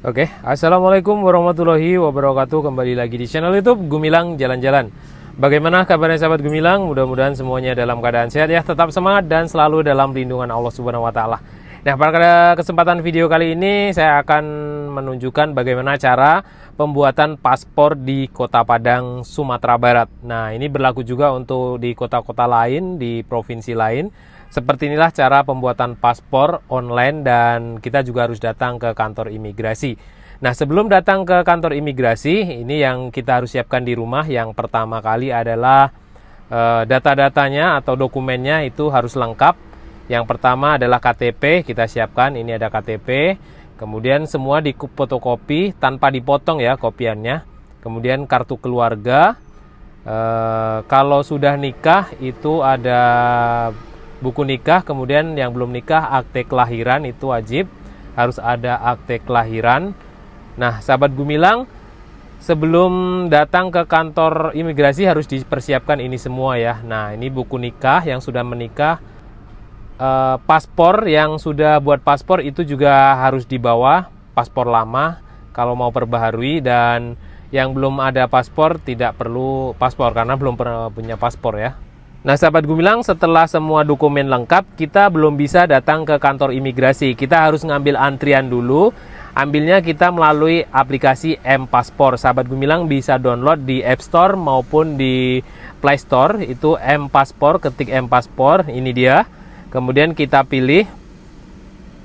Oke, Assalamualaikum warahmatullahi wabarakatuh. Kembali lagi di channel YouTube Gumilang Jalan-Jalan. Bagaimana kabarnya sahabat Gumilang? Mudah-mudahan semuanya dalam keadaan sehat ya, tetap semangat dan selalu dalam lindungan Allah Subhanahu wa taala. Nah, pada kesempatan video kali ini saya akan menunjukkan bagaimana cara pembuatan paspor di Kota Padang, Sumatera Barat. Nah, ini berlaku juga untuk di kota-kota lain, di provinsi lain. Seperti inilah cara pembuatan paspor online dan kita juga harus datang ke kantor imigrasi. Nah, sebelum datang ke kantor imigrasi, ini yang kita harus siapkan di rumah. Yang pertama kali adalah data-datanya atau dokumennya itu harus lengkap. Yang pertama adalah KTP, kita siapkan, ini ada KTP. Kemudian semua di fotokopi tanpa dipotong ya kopiannya. Kemudian kartu keluarga. Kalau sudah nikah itu ada buku nikah, kemudian yang belum nikah akte kelahiran itu wajib, harus ada akte kelahiran. Nah, sahabat Gumilang, sebelum datang ke kantor imigrasi harus dipersiapkan ini semua ya. Nah, ini buku nikah yang sudah menikah, paspor yang sudah buat paspor itu juga harus dibawa, paspor lama kalau mau perbaharui, dan yang belum ada paspor tidak perlu paspor karena belum pernah punya paspor ya. Nah, sahabat Gumilang, setelah semua dokumen lengkap, kita belum bisa datang ke kantor imigrasi. Kita harus ngambil antrian dulu. Ambilnya kita melalui aplikasi M-Paspor. Sahabat Gumilang bisa download di App Store maupun di Play Store. Itu M-Paspor, ketik M-Paspor, ini dia. Kemudian kita pilih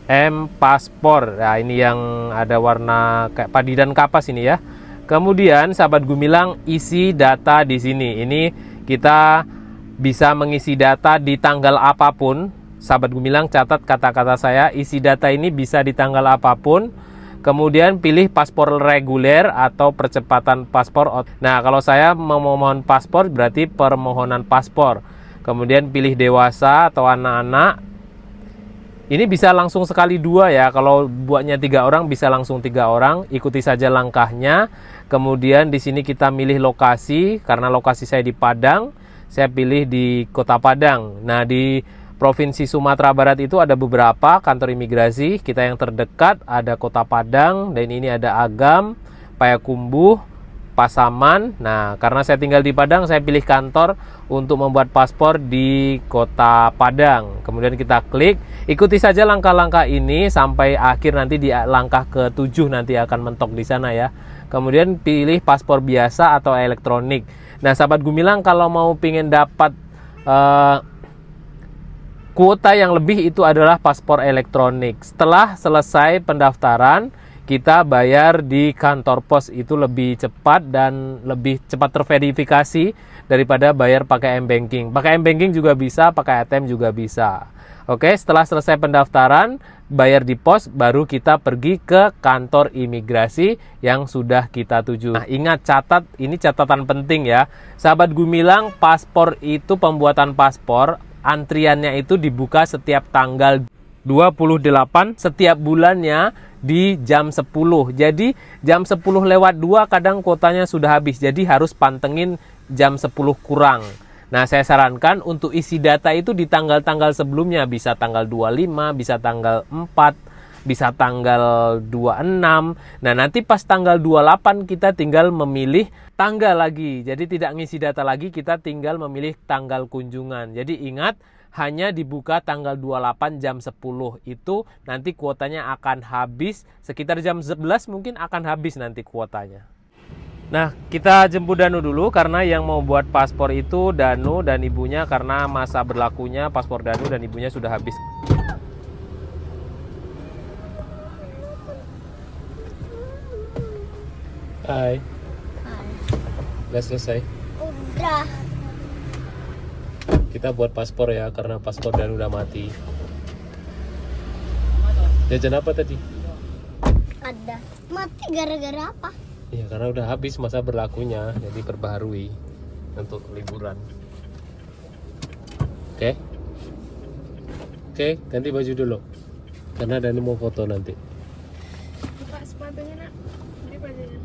M-Paspor. Nah, ini yang ada warna kayak padi dan kapas ini ya. Kemudian sahabat Gumilang isi data di sini. Ini kita bisa mengisi data di tanggal apapun. Sahabat Gumilang catat kata-kata saya, isi data ini bisa di tanggal apapun. Kemudian pilih paspor reguler atau percepatan paspor. Nah, kalau saya memohon paspor berarti permohonan paspor. Kemudian pilih dewasa atau anak-anak. Ini bisa langsung sekali dua ya. Kalau buatnya 3 orang bisa langsung 3 orang. Ikuti saja langkahnya. Kemudian di sini kita milih lokasi, karena lokasi saya di Padang. Saya pilih di Kota Padang. Nah, di Provinsi Sumatera Barat itu ada beberapa kantor imigrasi. Kita yang terdekat ada Kota Padang, dan ini ada Agam, Payakumbuh, Pasaman. Nah, karena saya tinggal di Padang, saya pilih kantor untuk membuat paspor di Kota Padang. Kemudian kita klik, ikuti saja langkah-langkah ini sampai akhir, nanti di langkah ke-7 nanti akan mentok di sana ya. Kemudian pilih paspor biasa atau elektronik. Nah, sahabat Gumilang, kalau mau pingin dapat kuota yang lebih itu adalah paspor elektronik. Setelah selesai pendaftaran, kita bayar di kantor pos, itu lebih cepat dan lebih cepat terverifikasi daripada bayar pakai M-Banking. Pakai M-Banking juga bisa, pakai ATM juga bisa. Oke, setelah selesai pendaftaran, bayar di pos, baru kita pergi ke kantor imigrasi yang sudah kita tuju. Nah, ingat, catat, ini catatan penting ya. Sahabat Gumilang, paspor itu, pembuatan paspor, antriannya itu dibuka setiap tanggal 28 setiap bulannya di jam 10. Jadi jam 10 lewat 2 kadang kuotanya sudah habis. Jadi harus pantengin jam 10 kurang. Nah, saya sarankan untuk isi data itu di tanggal-tanggal sebelumnya. Bisa tanggal 25, bisa tanggal 4, bisa tanggal 26. Nah, nanti pas tanggal 28 kita tinggal memilih tanggal lagi. Jadi tidak ngisi data lagi, kita tinggal memilih tanggal kunjungan. Jadi ingat, hanya dibuka tanggal 28 jam 10. Itu nanti kuotanya akan habis. Sekitar jam 11 mungkin akan habis nanti kuotanya. Nah, kita jemput Danu dulu, karena yang mau buat paspor itu Danu dan ibunya, karena masa berlakunya paspor Danu dan ibunya sudah habis. Hai. Udah selesai? Udah. Kita buat paspor ya, karena paspor Danu udah mati. Jajan apa tadi? Ada. Mati gara-gara apa? Ya, karena udah habis masa berlakunya, jadi perbaharui untuk liburan. Oke? Oke, ganti baju dulu. Karena Dani mau foto nanti. Buka sepatunya, Nak. Ini bajunya.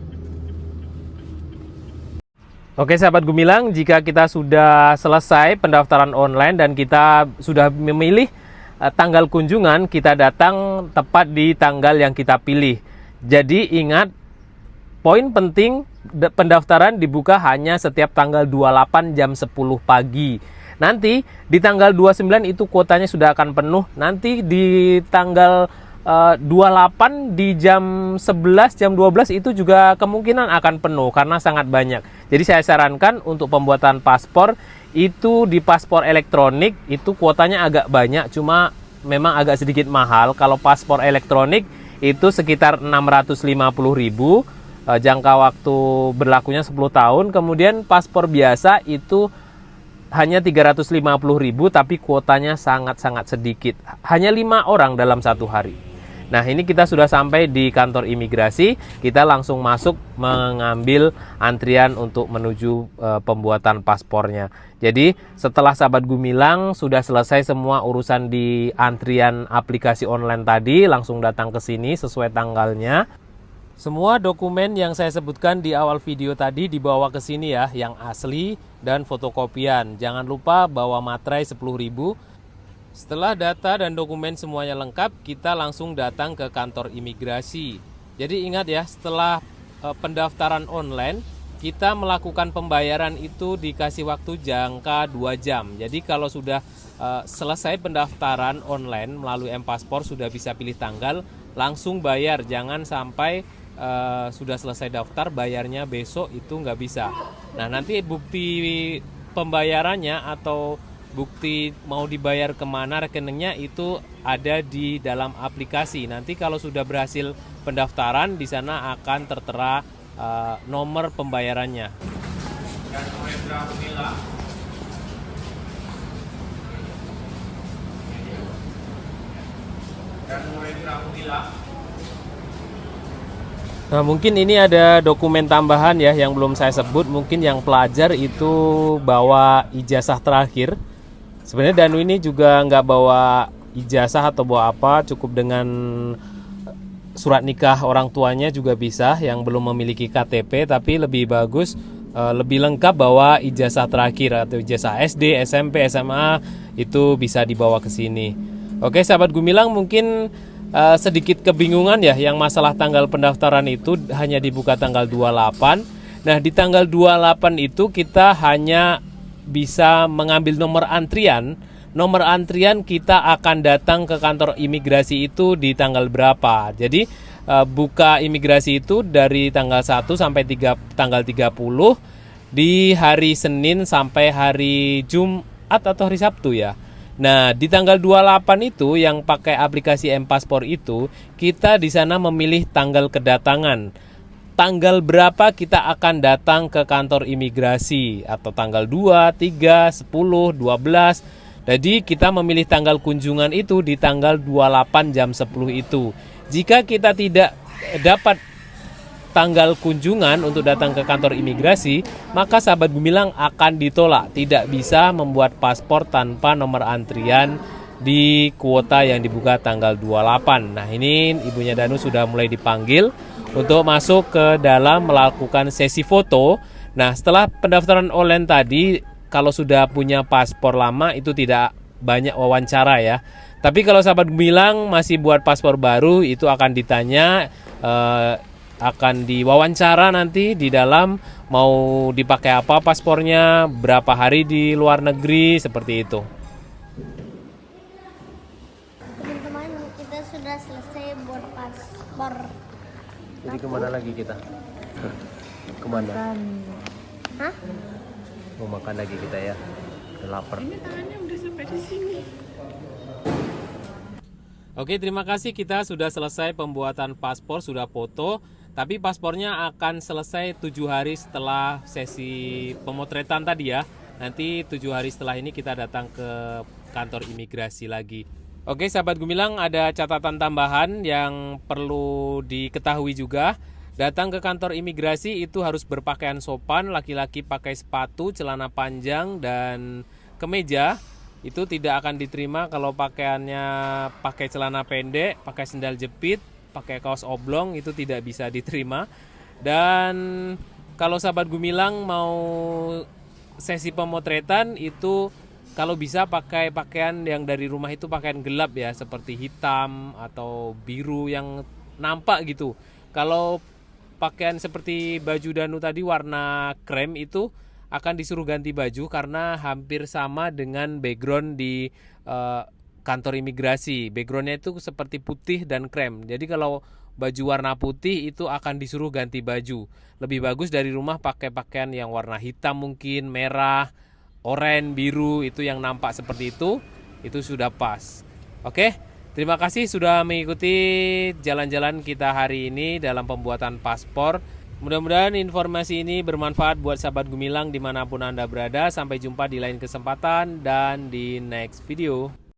Oke, sahabat Gumilang, jika kita sudah selesai pendaftaran online dan kita sudah memilih tanggal kunjungan, kita datang tepat di tanggal yang kita pilih. Jadi ingat, poin penting, pendaftaran dibuka hanya setiap tanggal 28 jam 10 pagi. Nanti di tanggal 29 itu kuotanya sudah akan penuh. Nanti di tanggal 28 di jam 11, jam 12 itu juga kemungkinan akan penuh karena sangat banyak. Jadi saya sarankan untuk pembuatan paspor itu di paspor elektronik itu kuotanya agak banyak, cuma memang agak sedikit mahal. Kalau paspor elektronik itu sekitar 650.000, jangka waktu berlakunya 10 tahun. Kemudian paspor biasa itu hanya 350.000, tapi kuotanya sangat-sangat sedikit. Hanya 5 orang dalam satu hari. Nah, ini kita sudah sampai di kantor imigrasi. Kita langsung masuk mengambil antrian untuk menuju pembuatan paspornya. Jadi setelah sahabat Gumilang sudah selesai semua urusan di antrian aplikasi online tadi, langsung datang ke sini sesuai tanggalnya. Semua dokumen yang saya sebutkan di awal video tadi dibawa ke sini ya, yang asli dan fotokopian. Jangan lupa bawa materai 10.000. Setelah data dan dokumen semuanya lengkap, kita langsung datang ke kantor imigrasi. Jadi ingat ya, setelah pendaftaran online, kita melakukan pembayaran itu dikasih waktu jangka 2 jam. Jadi kalau sudah selesai pendaftaran online melalui M-Paspor, sudah bisa pilih tanggal, langsung bayar. Jangan sampai sudah selesai daftar, bayarnya besok, itu nggak bisa. Nah, nanti bukti pembayarannya atau bukti mau dibayar kemana rekeningnya itu ada di dalam aplikasi. Nanti kalau sudah berhasil pendaftaran, di sana akan tertera nomor pembayarannya. Nah, mungkin ini ada dokumen tambahan ya yang belum saya sebut. Mungkin yang pelajar itu bawa ijazah terakhir. Sebenarnya Danu ini juga nggak bawa ijazah atau bawa apa, cukup dengan surat nikah orang tuanya juga bisa yang belum memiliki KTP, tapi lebih bagus, lebih lengkap bawa ijazah terakhir atau ijazah SD, SMP, SMA itu bisa dibawa ke sini. Oke, sahabat Gumilang, mungkin sedikit kebingungan ya yang masalah tanggal pendaftaran itu hanya dibuka tanggal 28. Nah, di tanggal 28 itu kita hanya bisa mengambil nomor antrian. Nomor antrian kita akan datang ke kantor imigrasi itu di tanggal berapa. Jadi buka imigrasi itu dari tanggal 1 sampai tanggal 30 di hari Senin sampai hari Jumat atau hari Sabtu ya. Nah, di tanggal 28 itu yang pakai aplikasi M-Paspor itu, kita di sana memilih tanggal kedatangan. Tanggal berapa kita akan datang ke kantor imigrasi, atau tanggal 2, 3, 10, 12. Jadi kita memilih tanggal kunjungan itu di tanggal 28 jam 10 itu. Jika kita tidak dapat tanggal kunjungan untuk datang ke kantor imigrasi, maka sahabat Gumilang akan ditolak. Tidak bisa membuat paspor tanpa nomor antrian di kuota yang dibuka tanggal 28. Nah, ini ibunya Danu sudah mulai dipanggil untuk masuk ke dalam melakukan sesi foto. Nah, setelah pendaftaran online tadi, kalau sudah punya paspor lama itu tidak banyak wawancara ya. Tapi kalau sahabat Gumilang masih buat paspor baru, itu akan ditanya, akan diwawancara nanti di dalam mau dipakai apa paspornya, berapa hari di luar negeri, seperti itu. Teman-teman, kita sudah selesai buat paspor. Jadi kemana lagi kita? Kemana? Hah? Mau makan lagi kita ya. Udah lapar. Ini tangannya udah sampai di sini. Oke, terima kasih, kita sudah selesai pembuatan paspor, sudah foto. Tapi paspornya akan selesai 7 hari setelah sesi pemotretan tadi ya. Nanti 7 hari setelah ini kita datang ke kantor imigrasi lagi. Oke, sahabat Gumilang, ada catatan tambahan yang perlu diketahui juga. Datang ke kantor imigrasi itu harus berpakaian sopan. Laki-laki pakai sepatu, celana panjang, dan kemeja. Itu tidak akan diterima kalau pakaiannya pakai celana pendek, pakai sendal jepit, pakai kaos oblong, itu tidak bisa diterima. Dan kalau sahabat Gumilang mau sesi pemotretan itu kalau bisa pakai pakaian yang dari rumah itu pakaian gelap ya, seperti hitam atau biru yang nampak gitu. Kalau pakaian seperti baju Danu tadi warna krem itu akan disuruh ganti baju karena hampir sama dengan background di kantor imigrasi. Backgroundnya itu seperti putih dan krem. Jadi kalau baju warna putih itu akan disuruh ganti baju. Lebih bagus dari rumah pakai pakaian yang warna hitam mungkin, merah, oranye, biru, itu yang nampak seperti itu sudah pas. Oke, terima kasih sudah mengikuti jalan-jalan kita hari ini dalam pembuatan paspor. Mudah-mudahan informasi ini bermanfaat buat sahabat Gumilang dimanapun Anda berada. Sampai jumpa di lain kesempatan dan di next video.